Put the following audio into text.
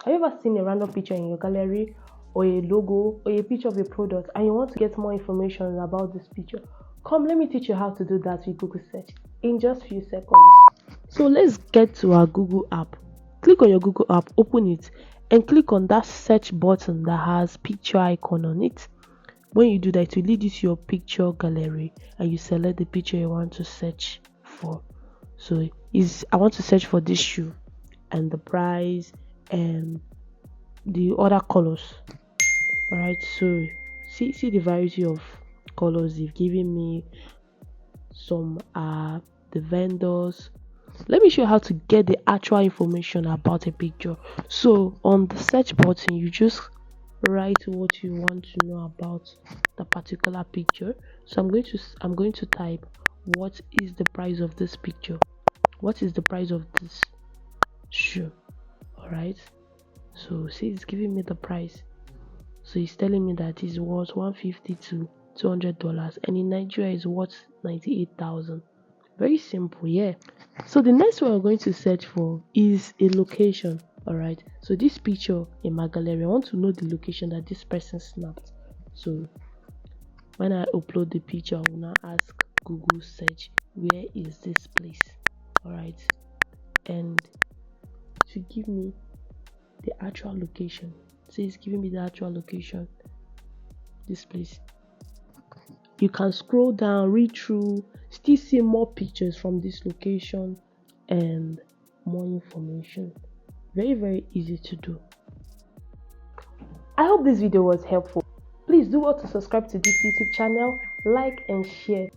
Have you ever seen a random picture in your gallery, or a logo, or a picture of a product, and you want to get more information about this picture? Come, let me teach you how to do that with Google search in just few seconds. So let's get to our Google app. Click on your Google app, open it, and click on that search button that has picture icon on it. When you do that, it will lead you to your picture gallery, and you select the picture you want to search for. So I want to search for this shoe, and the price and the other colors. Alright, so see the variety of colors they've given me. Some are the vendors. Let me show you how to get the actual information about a picture. So on the search button, you just write what you want to know about the particular picture. So I'm going to type, what is the price of this picture? What is the price of this shoe? Alright, so see, it's giving me the price. So it's telling me that it's worth $150 to $200, and in Nigeria is worth 98,000. Very simple, yeah. So the next one we're going to search for is a location. Alright, so this picture in my gallery, I want to know the location that this person snapped. So when I upload the picture, I will now ask Google search, where is this place? Alright, and to give me the actual location. So it's giving me the actual location, this place. You can scroll down, read through, still see more pictures from this location and more information. Very, very easy to do. I hope this video was helpful. Please do well to subscribe to this YouTube channel, like and share.